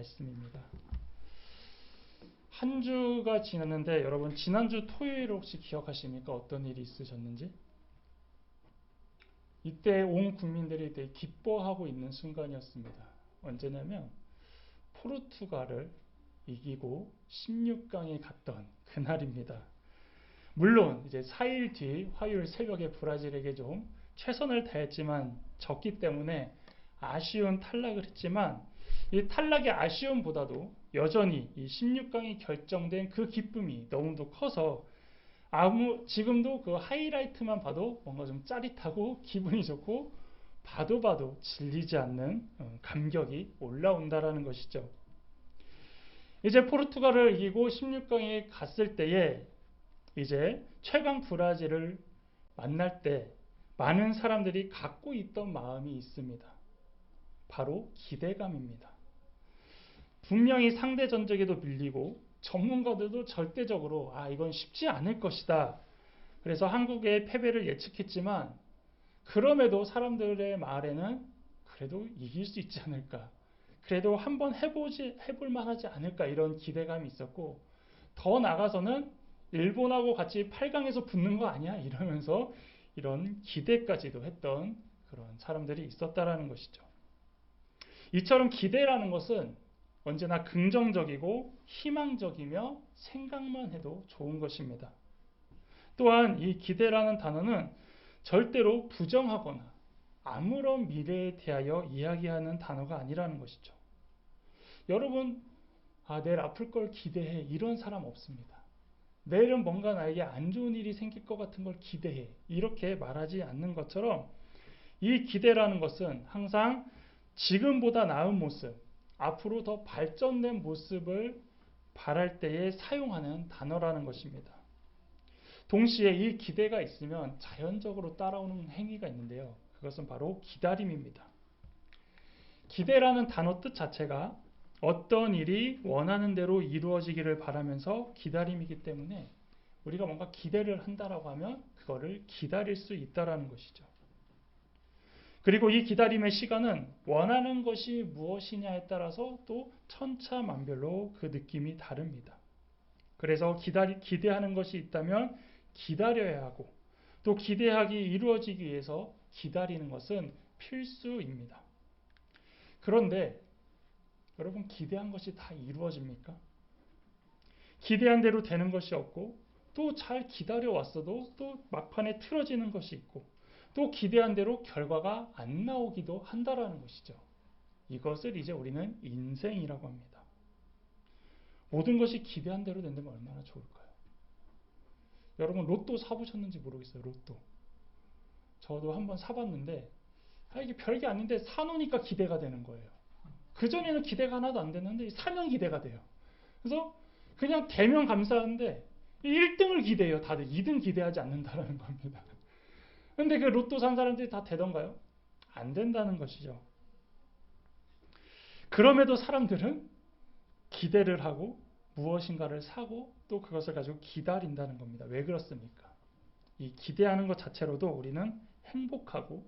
말씀입니다. 한 주가 지났는데 여러분 지난주 토요일 혹시 기억하십니까? 어떤 일이 있으셨는지? 이때 온 국민들이 되게 기뻐하고 있는 순간이었습니다. 언제냐면 포르투갈을 이기고 16강에 갔던 그날입니다. 물론 이제 4일 뒤 화요일 새벽에 브라질에게 좀 최선을 다했지만 졌기 때문에 아쉬운 탈락을 했지만 이 탈락의 아쉬움보다도 여전히 이 16강이 결정된 그 기쁨이 너무도 커서 지금도 그 하이라이트만 봐도 뭔가 좀 짜릿하고 기분이 좋고 봐도 질리지 않는 감격이 올라온다라는 것이죠. 이제 포르투갈을 이기고 16강에 갔을 때에 이제 최강 브라질을 만날 때 많은 사람들이 갖고 있던 마음이 있습니다. 바로 기대감입니다. 분명히 상대 전적에도 밀리고 전문가들도 절대적으로 이건 쉽지 않을 것이다. 그래서 한국의 패배를 예측했지만 그럼에도 사람들의 말에는 그래도 이길 수 있지 않을까. 그래도 한번 해볼 만하지 않을까 이런 기대감이 있었고 더 나아가서는 일본하고 같이 8강에서 붙는 거 아니야? 이러면서 이런 기대까지도 했던 그런 사람들이 있었다라는 것이죠. 이처럼 기대라는 것은 언제나 긍정적이고 희망적이며 생각만 해도 좋은 것입니다. 또한 이 기대라는 단어는 절대로 부정하거나 아무런 미래에 대하여 이야기하는 단어가 아니라는 것이죠. 여러분, 내일 아플 걸 기대해. 이런 사람 없습니다. 내일은 뭔가 나에게 안 좋은 일이 생길 것 같은 걸 기대해. 이렇게 말하지 않는 것처럼 이 기대라는 것은 항상 지금보다 나은 모습, 앞으로 더 발전된 모습을 바랄 때에 사용하는 단어라는 것입니다. 동시에 이 기대가 있으면 자연적으로 따라오는 행위가 있는데요. 그것은 바로 기다림입니다. 기대라는 단어 뜻 자체가 어떤 일이 원하는 대로 이루어지기를 바라면서 기다림이기 때문에 우리가 뭔가 기대를 한다라고 하면 그거를 기다릴 수 있다라는 것이죠. 그리고 이 기다림의 시간은 원하는 것이 무엇이냐에 따라서 또 천차만별로 그 느낌이 다릅니다. 그래서 기대하는 것이 있다면 기다려야 하고 또 기대하기 이루어지기 위해서 기다리는 것은 필수입니다. 그런데 여러분 기대한 것이 다 이루어집니까? 기대한 대로 되는 것이 없고 또 잘 기다려왔어도 또 막판에 틀어지는 것이 있고 또 기대한 대로 결과가 안 나오기도 한다라는 것이죠. 이것을 이제 우리는 인생이라고 합니다. 모든 것이 기대한 대로 된다면 얼마나 좋을까요? 여러분 로또 사보셨는지 모르겠어요. 로또. 저도 한번 사봤는데 이게 별게 아닌데 사놓으니까 기대가 되는 거예요. 그전에는 기대가 하나도 안 됐는데 사면 기대가 돼요. 그래서 그냥 되면 감사한데 1등을 기대해요. 다들 2등 기대하지 않는다는 겁니다. 근데 그 로또 산 사람들이 다 되던가요? 안 된다는 것이죠. 그럼에도 사람들은 기대를 하고 무엇인가를 사고 또 그것을 가지고 기다린다는 겁니다. 왜 그렇습니까? 이 기대하는 것 자체로도 우리는 행복하고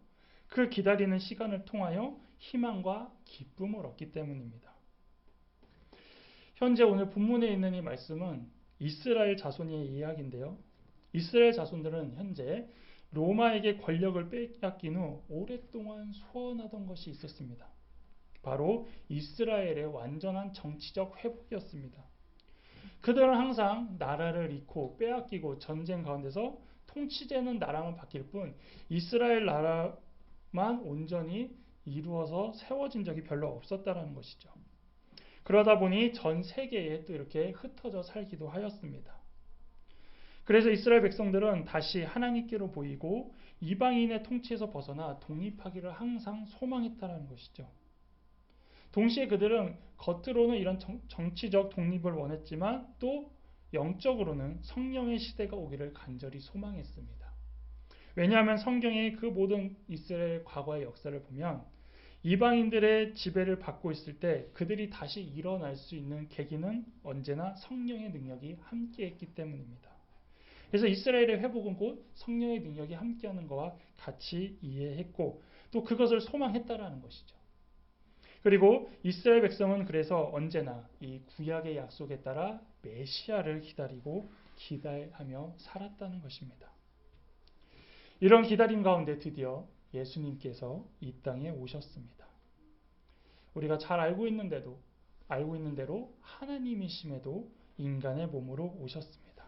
그 기다리는 시간을 통하여 희망과 기쁨을 얻기 때문입니다. 현재 오늘 본문에 있는 이 말씀은 이스라엘 자손의 이야기인데요. 이스라엘 자손들은 현재 로마에게 권력을 빼앗긴 후 오랫동안 소원하던 것이 있었습니다. 바로 이스라엘의 완전한 정치적 회복이었습니다. 그들은 항상 나라를 잃고 빼앗기고 전쟁 가운데서 통치되는 나라만 바뀔 뿐 이스라엘 나라만 온전히 이루어서 세워진 적이 별로 없었다는 것이죠. 그러다 보니 전 세계에 또 이렇게 흩어져 살기도 하였습니다. 그래서 이스라엘 백성들은 다시 하나님께로 보이고 이방인의 통치에서 벗어나 독립하기를 항상 소망했다는 것이죠. 동시에 그들은 겉으로는 이런 정치적 독립을 원했지만 또 영적으로는 성령의 시대가 오기를 간절히 소망했습니다. 왜냐하면 성경의 그 모든 이스라엘 과거의 역사를 보면 이방인들의 지배를 받고 있을 때 그들이 다시 일어날 수 있는 계기는 언제나 성령의 능력이 함께했기 때문입니다. 그래서 이스라엘의 회복은 곧 성령의 능력이 함께하는 것과 같이 이해했고 또 그것을 소망했다라는 것이죠. 그리고 이스라엘 백성은 그래서 언제나 이 구약의 약속에 따라 메시아를 기다리고 기대하며 살았다는 것입니다. 이런 기다림 가운데 드디어 예수님께서 이 땅에 오셨습니다. 우리가 잘 알고 있는 대로 하나님이심에도 인간의 몸으로 오셨습니다.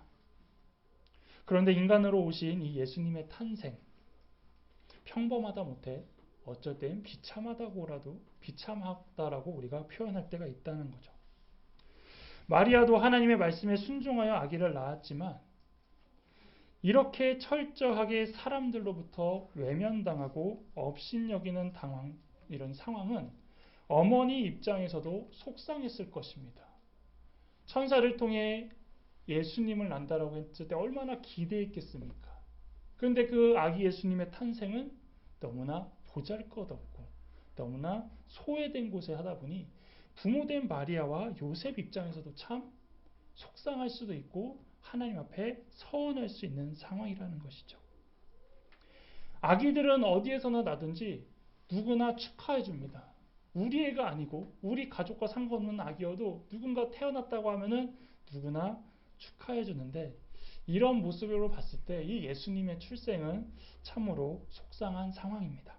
그런데 인간으로 오신 이 예수님의 탄생, 평범하다 못해 어쩔 땐 비참하다라고 우리가 표현할 때가 있다는 거죠. 마리아도 하나님의 말씀에 순종하여 아기를 낳았지만 이렇게 철저하게 사람들로부터 외면당하고 업신여기는 이런 상황은 어머니 입장에서도 속상했을 것입니다. 천사를 통해 예수님을 낳는다라고 했을 때 얼마나 기대했겠습니까? 그런데 그 아기 예수님의 탄생은 너무나 보잘것없고 너무나 소외된 곳에 하다 보니 부모된 마리아와 요셉 입장에서도 참 속상할 수도 있고 하나님 앞에 서운할 수 있는 상황이라는 것이죠. 아기들은 어디에서나 나든지 누구나 축하해 줍니다. 우리 애가 아니고 우리 가족과 상관없는 아기여도 누군가 태어났다고 하면은 누구나 축하해 주는데 이런 모습으로 봤을 때 이 예수님의 출생은 참으로 속상한 상황입니다.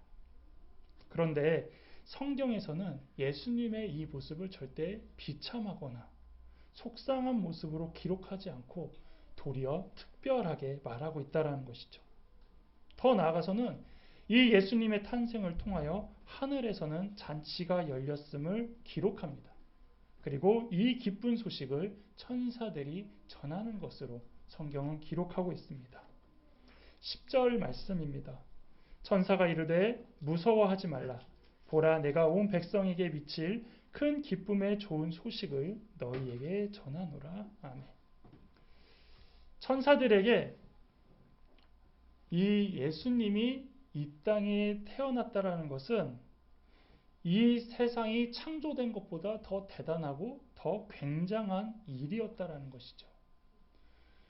그런데 성경에서는 예수님의 이 모습을 절대 비참하거나 속상한 모습으로 기록하지 않고 도리어 특별하게 말하고 있다는 것이죠. 더 나아가서는 이 예수님의 탄생을 통하여 하늘에서는 잔치가 열렸음을 기록합니다. 그리고 이 기쁜 소식을 천사들이 전하는 것으로 성경은 기록하고 있습니다. 10절 말씀입니다. 천사가 이르되 무서워하지 말라. 보라, 내가 온 백성에게 미칠 큰 기쁨의 좋은 소식을 너희에게 전하노라. 아멘. 천사들에게 이 예수님이 이 땅에 태어났다라는 것은 이 세상이 창조된 것보다 더 대단하고 더 굉장한 일이었다라는 것이죠.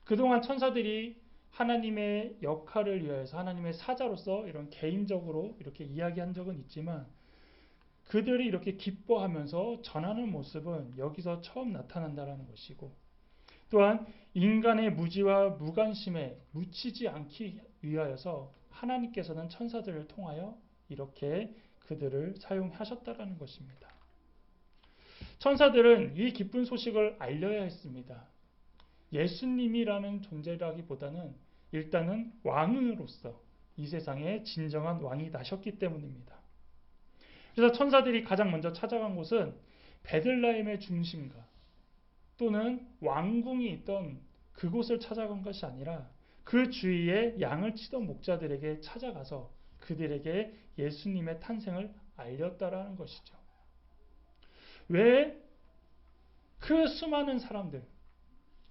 그동안 천사들이 하나님의 역할을 위해서 하나님의 사자로서 이런 개인적으로 이렇게 이야기한 적은 있지만 그들이 이렇게 기뻐하면서 전하는 모습은 여기서 처음 나타난다는 것이고 또한 인간의 무지와 무관심에 묻히지 않기 위하여서 하나님께서는 천사들을 통하여 이렇게 그들을 사용하셨다라는 것입니다. 천사들은 이 기쁜 소식을 알려야 했습니다. 예수님이라는 존재라기보다는 일단은 왕으로서 이 세상에 진정한 왕이 나셨기 때문입니다. 그래서 천사들이 가장 먼저 찾아간 곳은 베들레헴의 중심가 또는 왕궁이 있던 그곳을 찾아간 것이 아니라 그 주위에 양을 치던 목자들에게 찾아가서 그들에게 예수님의 탄생을 알렸다라는 것이죠. 왜 그 수많은 사람들,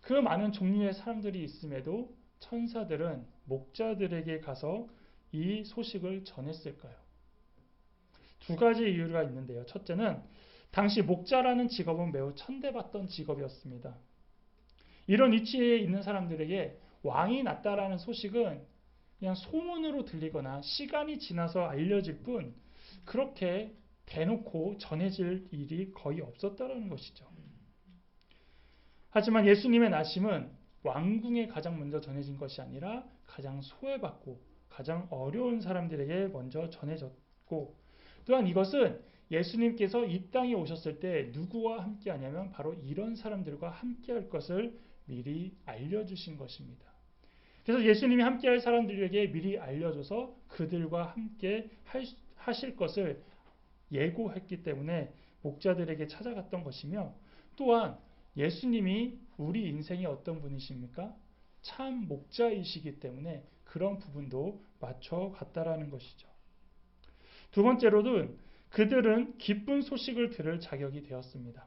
그 많은 종류의 사람들이 있음에도 천사들은 목자들에게 가서 이 소식을 전했을까요? 두 가지 이유가 있는데요. 첫째는 당시 목자라는 직업은 매우 천대받던 직업이었습니다. 이런 위치에 있는 사람들에게 왕이 났다라는 소식은 그냥 소문으로 들리거나 시간이 지나서 알려질 뿐 그렇게 대놓고 전해질 일이 거의 없었다는 것이죠. 하지만 예수님의 나심은 왕궁에 가장 먼저 전해진 것이 아니라 가장 소외받고 가장 어려운 사람들에게 먼저 전해졌고 또한 이것은 예수님께서 이 땅에 오셨을 때 누구와 함께 하냐면 바로 이런 사람들과 함께 할 것을 미리 알려주신 것입니다. 그래서 예수님이 함께 할 사람들에게 미리 알려줘서 그들과 함께 하실 것을 예고했기 때문에 목자들에게 찾아갔던 것이며 또한 예수님이 우리 인생의 어떤 분이십니까? 참 목자이시기 때문에 그런 부분도 맞춰갔다라는 것이죠. 두 번째로는 그들은 기쁜 소식을 들을 자격이 되었습니다.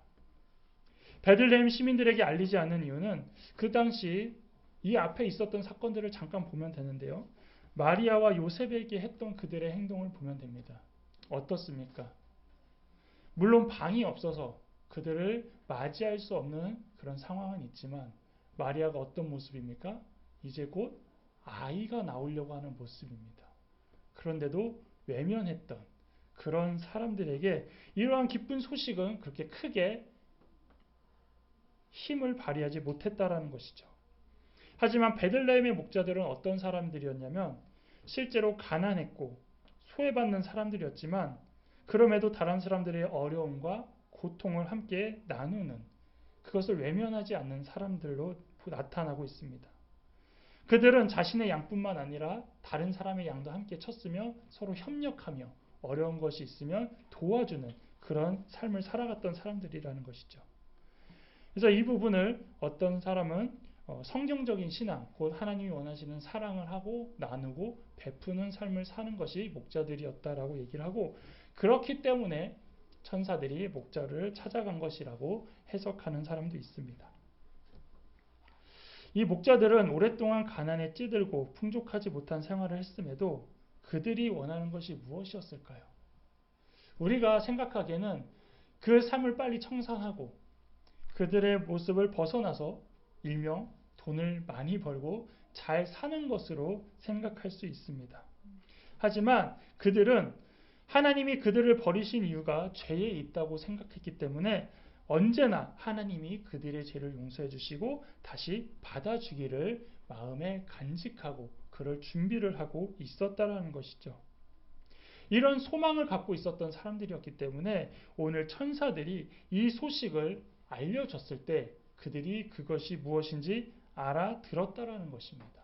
베들레헴 시민들에게 알리지 않는 이유는 그 당시 이 앞에 있었던 사건들을 잠깐 보면 되는데요. 마리아와 요셉에게 했던 그들의 행동을 보면 됩니다. 어떻습니까? 물론 방이 없어서 그들을 맞이할 수 없는 그런 상황은 있지만 마리아가 어떤 모습입니까? 이제 곧 아이가 나오려고 하는 모습입니다. 그런데도 외면했던 그런 사람들에게 이러한 기쁜 소식은 그렇게 크게 힘을 발휘하지 못했다라는 것이죠. 하지만 베들레헴의 목자들은 어떤 사람들이었냐면 실제로 가난했고 소외받는 사람들이었지만 그럼에도 다른 사람들의 어려움과 고통을 함께 나누는, 그것을 외면하지 않는 사람들로 나타나고 있습니다. 그들은 자신의 양뿐만 아니라 다른 사람의 양도 함께 쳤으며 서로 협력하며 어려운 것이 있으면 도와주는 그런 삶을 살아갔던 사람들이라는 것이죠. 그래서 이 부분을 어떤 사람은 성경적인 신앙, 곧 하나님이 원하시는 사랑을 하고 나누고 베푸는 삶을 사는 것이 목자들이었다라고 얘기를 하고, 그렇기 때문에 천사들이 목자를 찾아간 것이라고 해석하는 사람도 있습니다. 이 목자들은 오랫동안 가난에 찌들고 풍족하지 못한 생활을 했음에도 그들이 원하는 것이 무엇이었을까요? 우리가 생각하기에는 그 삶을 빨리 청산하고 그들의 모습을 벗어나서 일명 돈을 많이 벌고 잘 사는 것으로 생각할 수 있습니다. 하지만 그들은 하나님이 그들을 버리신 이유가 죄에 있다고 생각했기 때문에 언제나 하나님이 그들의 죄를 용서해 주시고 다시 받아주기를 마음에 간직하고 그럴 준비를 하고 있었다라는 것이죠. 이런 소망을 갖고 있었던 사람들이었기 때문에 오늘 천사들이 이 소식을 알려줬을 때 그들이 그것이 무엇인지 알아들었다라는 것입니다.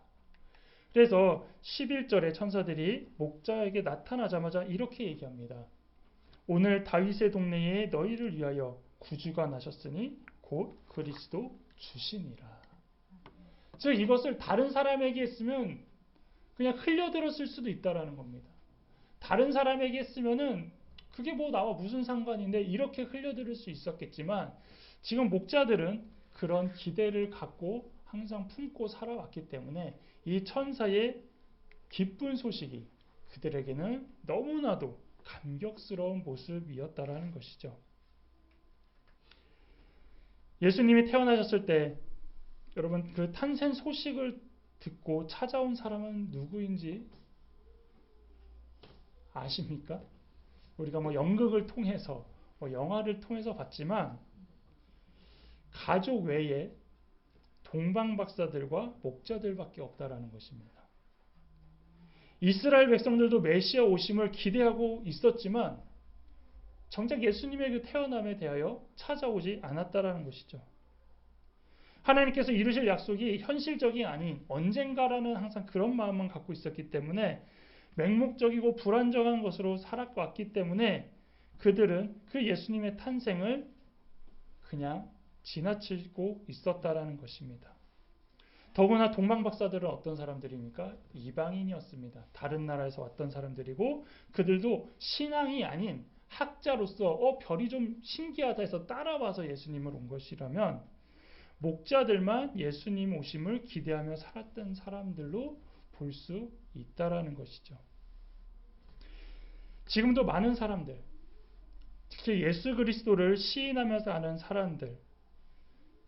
그래서 11절에 천사들이 목자에게 나타나자마자 이렇게 얘기합니다. 오늘 다윗의 동네에 너희를 위하여 구주가 나셨으니 곧 그리스도 주시니라. 즉 이것을 다른 사람에게 했으면 그냥 흘려들었을 수도 있다라는 겁니다. 다른 사람에게 했으면은 그게 뭐 나와 무슨 상관인데 이렇게 흘려들을 수 있었겠지만 지금 목자들은 그런 기대를 갖고 항상 품고 살아왔기 때문에 이 천사의 기쁜 소식이 그들에게는 너무나도 감격스러운 모습이었다라는 것이죠. 예수님이 태어나셨을 때 여러분 그 탄생 소식을 듣고 찾아온 사람은 누구인지 아십니까? 우리가 뭐 연극을 통해서 영화를 통해서 봤지만 가족 외에 동방 박사들과 목자들밖에 없다라는 것입니다. 이스라엘 백성들도 메시아 오심을 기대하고 있었지만 정작 예수님의 그 태어남에 대하여 찾아오지 않았다라는 것이죠. 하나님께서 이루실 약속이 현실적이 아닌 언젠가라는 항상 그런 마음만 갖고 있었기 때문에 맹목적이고 불안정한 것으로 살아왔기 때문에 그들은 그 예수님의 탄생을 그냥 지나치고 있었다라는 것입니다. 더구나 동방박사들은 어떤 사람들입니까? 이방인이었습니다. 다른 나라에서 왔던 사람들이고 그들도 신앙이 아닌 학자로서 별이 좀 신기하다 해서 따라와서 예수님을 온 것이라면 목자들만 예수님 오심을 기대하며 살았던 사람들로 볼 수 있다라는 것이죠. 지금도 많은 사람들, 특히 예수 그리스도를 시인하며 사는 사람들,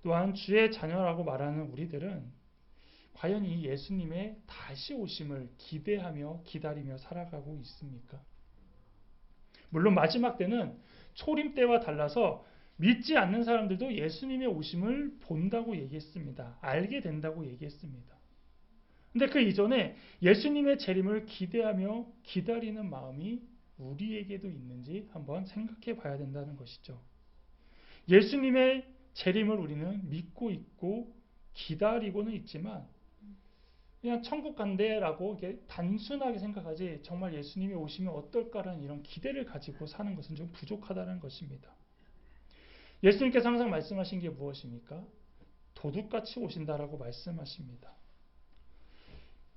또한 주의 자녀라고 말하는 우리들은 과연 이 예수님의 다시 오심을 기대하며 기다리며 살아가고 있습니까? 물론 마지막 때는 초림 때와 달라서 믿지 않는 사람들도 예수님의 오심을 본다고 얘기했습니다. 알게 된다고 얘기했습니다. 근데 그 이전에 예수님의 재림을 기대하며 기다리는 마음이 우리에게도 있는지 한번 생각해 봐야 된다는 것이죠. 예수님의 재림을 우리는 믿고 있고 기다리고는 있지만 그냥 천국 간대라고 이렇게 단순하게 생각하지 정말 예수님이 오시면 어떨까라는 이런 기대를 가지고 사는 것은 좀 부족하다는 것입니다. 예수님께서 항상 말씀하신 게 무엇입니까? 도둑같이 오신다라고 말씀하십니다.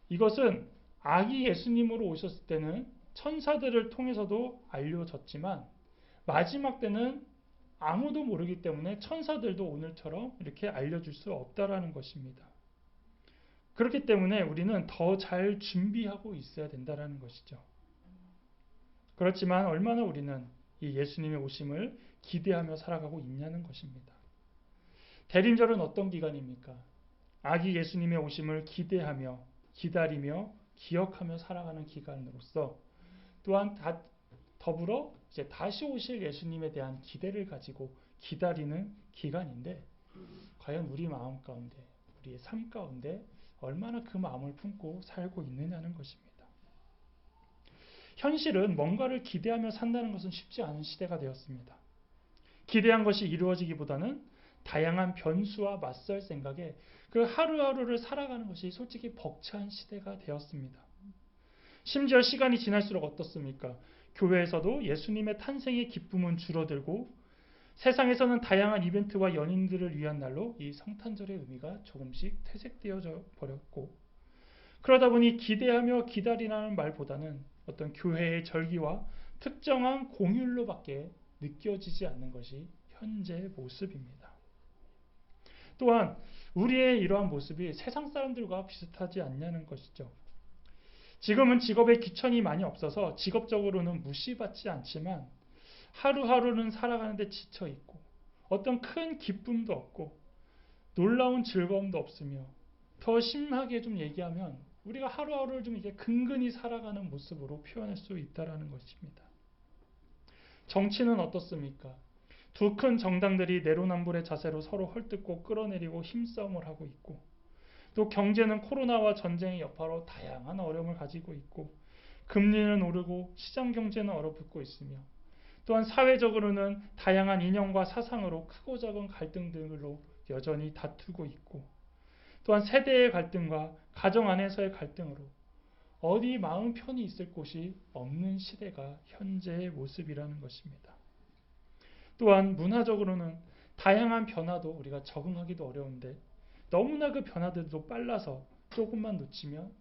이것은 아기 예수님으로 오셨을 때는 천사들을 통해서도 알려졌지만 마지막 때는 아무도 모르기 때문에 천사들도 오늘처럼 이렇게 알려줄 수 없다라는 것입니다. 그렇기 때문에 우리는 더 잘 준비하고 있어야 된다는 것이죠. 그렇지만 얼마나 우리는 이 예수님의 오심을 기대하며 살아가고 있냐는 것입니다. 대림절은 어떤 기간입니까? 아기 예수님의 오심을 기대하며 기다리며 기억하며 살아가는 기간으로서 또한 더불어 이제 다시 오실 예수님에 대한 기대를 가지고 기다리는 기간인데 과연 우리 마음 가운데, 우리의 삶 가운데 얼마나 그 마음을 품고 살고 있느냐는 것입니다. 현실은 뭔가를 기대하며 산다는 것은 쉽지 않은 시대가 되었습니다. 기대한 것이 이루어지기보다는 다양한 변수와 맞설 생각에 그 하루하루를 살아가는 것이 솔직히 벅찬 시대가 되었습니다. 심지어 시간이 지날수록 어떻습니까? 교회에서도 예수님의 탄생의 기쁨은 줄어들고 세상에서는 다양한 이벤트와 연인들을 위한 날로 이 성탄절의 의미가 조금씩 퇴색되어져 버렸고 그러다 보니 기대하며 기다리라는 말보다는 어떤 교회의 절기와 특정한 공율로밖에 느껴지지 않는 것이 현재의 모습입니다. 또한 우리의 이러한 모습이 세상 사람들과 비슷하지 않냐는 것이죠. 지금은 직업에 귀천이 많이 없어서 직업적으로는 무시받지 않지만 하루하루는 살아가는데 지쳐있고 어떤 큰 기쁨도 없고 놀라운 즐거움도 없으며 더 심하게 좀 얘기하면 우리가 하루하루를 좀 이게 근근히 살아가는 모습으로 표현할 수 있다는 것입니다. 정치는 어떻습니까? 두 큰 정당들이 내로남불의 자세로 서로 헐뜯고 끌어내리고 힘싸움을 하고 있고 또 경제는 코로나와 전쟁의 여파로 다양한 어려움을 가지고 있고 금리는 오르고 시장 경제는 얼어붙고 있으며 또한 사회적으로는 다양한 이념과 사상으로 크고 작은 갈등들로 여전히 다투고 있고 또한 세대의 갈등과 가정 안에서의 갈등으로 어디 마음 편히 있을 곳이 없는 시대가 현재의 모습이라는 것입니다. 또한 문화적으로는 다양한 변화도 우리가 적응하기도 어려운데 너무나 그 변화들도 빨라서 조금만 놓치면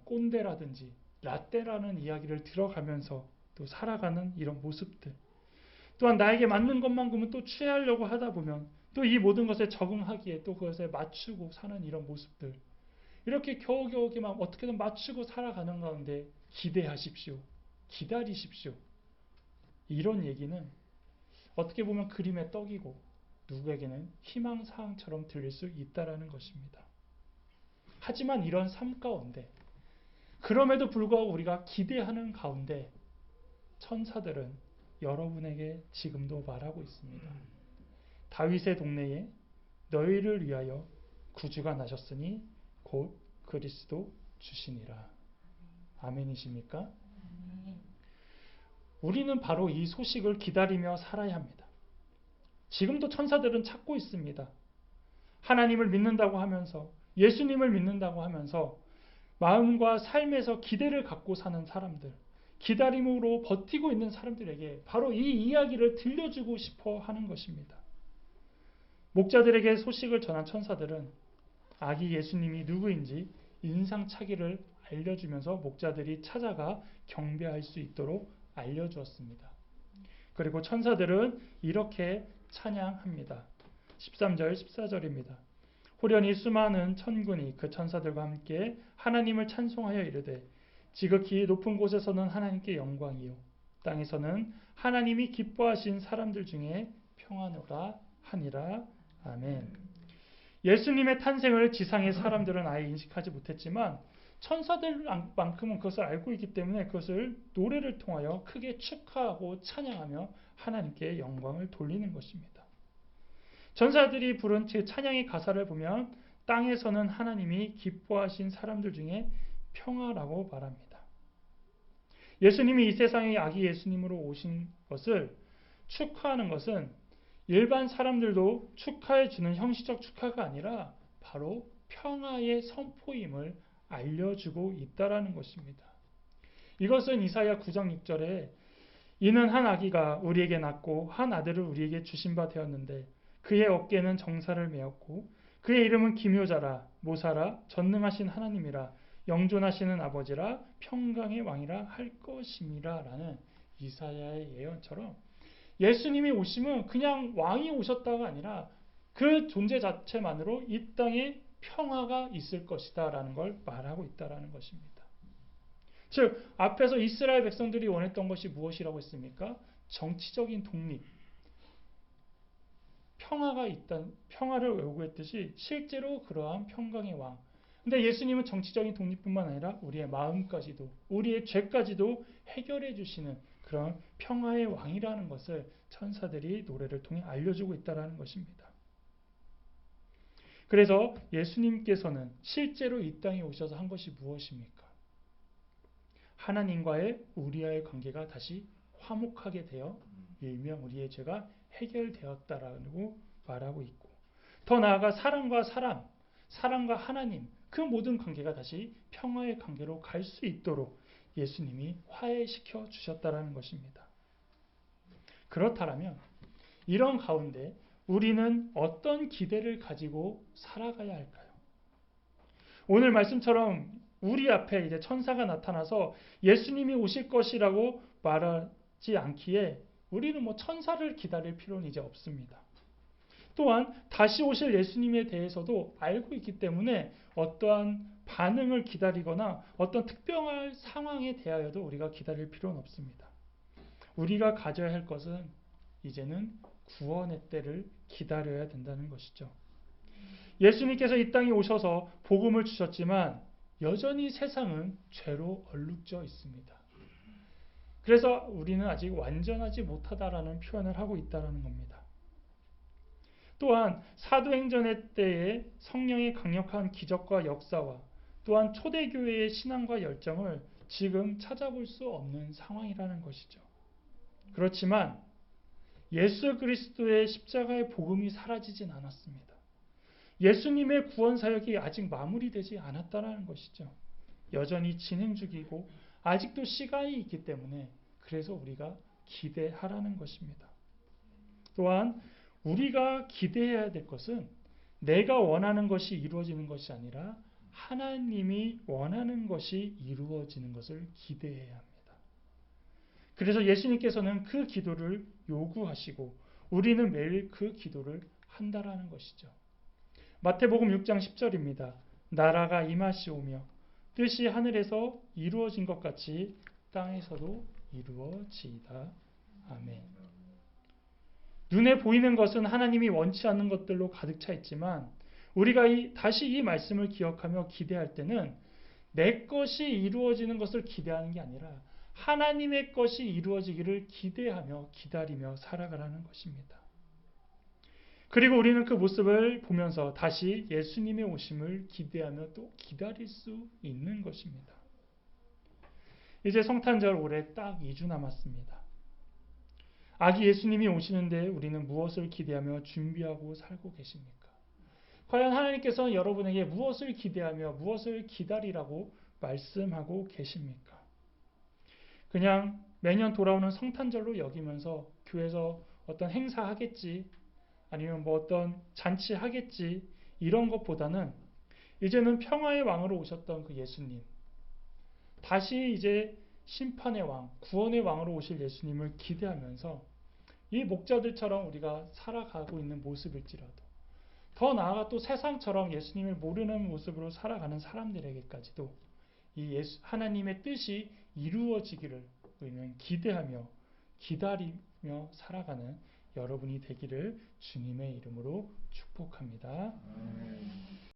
꼰대라든지 라떼라는 이야기를 들어가면서 또 살아가는 이런 모습들 또한 나에게 맞는 것만큼은 또 취하려고 하다 보면 또 이 모든 것에 적응하기에 또 그것에 맞추고 사는 이런 모습들 이렇게 겨우겨우만 어떻게든 맞추고 살아가는 가운데 기대하십시오. 기다리십시오. 이런 얘기는 어떻게 보면 그림의 떡이고 누구에게는 희망사항처럼 들릴 수 있다는 것입니다. 하지만 이런 삶 가운데 그럼에도 불구하고 우리가 기대하는 가운데 천사들은 여러분에게 지금도 말하고 있습니다. 다윗의 동네에 너희를 위하여 구주가 나셨으니 곧 그리스도 주시니라. 아멘이십니까? 우리는 바로 이 소식을 기다리며 살아야 합니다. 지금도 천사들은 찾고 있습니다. 하나님을 믿는다고 하면서 예수님을 믿는다고 하면서 마음과 삶에서 기대를 갖고 사는 사람들, 기다림으로 버티고 있는 사람들에게 바로 이 이야기를 들려주고 싶어 하는 것입니다. 목자들에게 소식을 전한 천사들은 아기 예수님이 누구인지 인상착의를 알려주면서 목자들이 찾아가 경배할 수 있도록 알려주었습니다. 그리고 천사들은 이렇게 찬양합니다. 13절 14절입니다. 호련히 수많은 천군이 그 천사들과 함께 하나님을 찬송하여 이르되 지극히 높은 곳에서는 하나님께 영광이요 땅에서는 하나님이 기뻐하신 사람들 중에 평안하라 하니라. 아멘. 예수님의 탄생을 지상의 사람들은 아예 인식하지 못했지만 천사들만큼은 그것을 알고 있기 때문에 그것을 노래를 통하여 크게 축하하고 찬양하며 하나님께 영광을 돌리는 것입니다. 전사들이 부른 찬양의 가사를 보면 땅에서는 하나님이 기뻐하신 사람들 중에 평화라고 말합니다. 예수님이 이 세상에 아기 예수님으로 오신 것을 축하하는 것은 일반 사람들도 축하해 주는 형식적 축하가 아니라 바로 평화의 선포임을 알려주고 있다라는 것입니다. 이것은 이사야 9장 6절에 이는 한 아기가 우리에게 낳고 한 아들을 우리에게 주신 바 되었는데 그의 어깨는 정사를 메었고 그의 이름은 기묘자라 모사라 전능하신 하나님이라 영존하시는 아버지라 평강의 왕이라 할 것임이라 라는 이사야의 예언처럼 예수님이 오심은 그냥 왕이 오셨다가 아니라 그 존재 자체만으로 이 땅에 평화가 있을 것이다 라는 걸 말하고 있다는 것입니다. 즉 앞에서 이스라엘 백성들이 원했던 것이 무엇이라고 했습니까? 정치적인 독립, 평화가 있다는 평화를 요구했듯이 실제로 그러한 평강의 왕. 근데 예수님은 정치적인 독립뿐만 아니라 우리의 마음까지도 우리의 죄까지도 해결해 주시는 그런 평화의 왕이라는 것을 천사들이 노래를 통해 알려주고 있다는 것입니다. 그래서 예수님께서는 실제로 이 땅에 오셔서 한 것이 무엇입니까? 하나님과의 우리와의 관계가 다시 화목하게 되어 일명 우리의 죄가 해결되었다라고 말하고 있고, 더 나아가 사람과 사람, 사람과 하나님, 그 모든 관계가 다시 평화의 관계로 갈 수 있도록 예수님이 화해시켜 주셨다라는 것입니다. 그렇다면 이런 가운데 우리는 어떤 기대를 가지고 살아가야 할까요? 오늘 말씀처럼 우리 앞에 이제 천사가 나타나서 예수님이 오실 것이라고 말하지 않기에 우리는 천사를 기다릴 필요는 이제 없습니다. 또한 다시 오실 예수님에 대해서도 알고 있기 때문에 어떠한 반응을 기다리거나 어떤 특별한 상황에 대하여도 우리가 기다릴 필요는 없습니다. 우리가 가져야 할 것은 이제는 구원의 때를 기다려야 된다는 것이죠. 예수님께서 이 땅에 오셔서 복음을 주셨지만 여전히 세상은 죄로 얼룩져 있습니다. 그래서 우리는 아직 완전하지 못하다라는 표현을 하고 있다는 겁니다. 또한 사도행전의 때에 성령의 강력한 기적과 역사와 또한 초대교회의 신앙과 열정을 지금 찾아볼 수 없는 상황이라는 것이죠. 그렇지만 예수 그리스도의 십자가의 복음이 사라지진 않았습니다. 예수님의 구원 사역이 아직 마무리되지 않았다는 것이죠. 여전히 진행 중이고 아직도 시간이 있기 때문에 그래서 우리가 기대하라는 것입니다. 또한 우리가 기대해야 될 것은 내가 원하는 것이 이루어지는 것이 아니라 하나님이 원하는 것이 이루어지는 것을 기대해야 합니다. 그래서 예수님께서는 그 기도를 요구하시고 우리는 매일 그 기도를 한다라는 것이죠. 마태복음 6장 10절입니다. 나라가 임하시오며 뜻이 하늘에서 이루어진 것 같이 땅에서도 이루어지이다. 아멘. 눈에 보이는 것은 하나님이 원치 않는 것들로 가득 차 있지만 우리가 다시 이 말씀을 기억하며 기대할 때는 내 것이 이루어지는 것을 기대하는 게 아니라 하나님의 것이 이루어지기를 기대하며 기다리며 살아가라는 것입니다. 그리고 우리는 그 모습을 보면서 다시 예수님의 오심을 기대하며 또 기다릴 수 있는 것입니다. 이제 성탄절 올해 딱 2주 남았습니다. 아기 예수님이 오시는데 우리는 무엇을 기대하며 준비하고 살고 계십니까? 과연 하나님께서는 여러분에게 무엇을 기대하며 무엇을 기다리라고 말씀하고 계십니까? 그냥 매년 돌아오는 성탄절로 여기면서 교회에서 어떤 행사 하겠지, 아니면 어떤 잔치 하겠지, 이런 것보다는 이제는 평화의 왕으로 오셨던 그 예수님, 다시 이제 심판의 왕, 구원의 왕으로 오실 예수님을 기대하면서 이 목자들처럼 우리가 살아가고 있는 모습일지라도 더 나아가 또 세상처럼 예수님을 모르는 모습으로 살아가는 사람들에게까지도 이 하나님의 뜻이 이루어지기를 우리는 기대하며 기다리며 살아가는 여러분이 되기를 주님의 이름으로 축복합니다.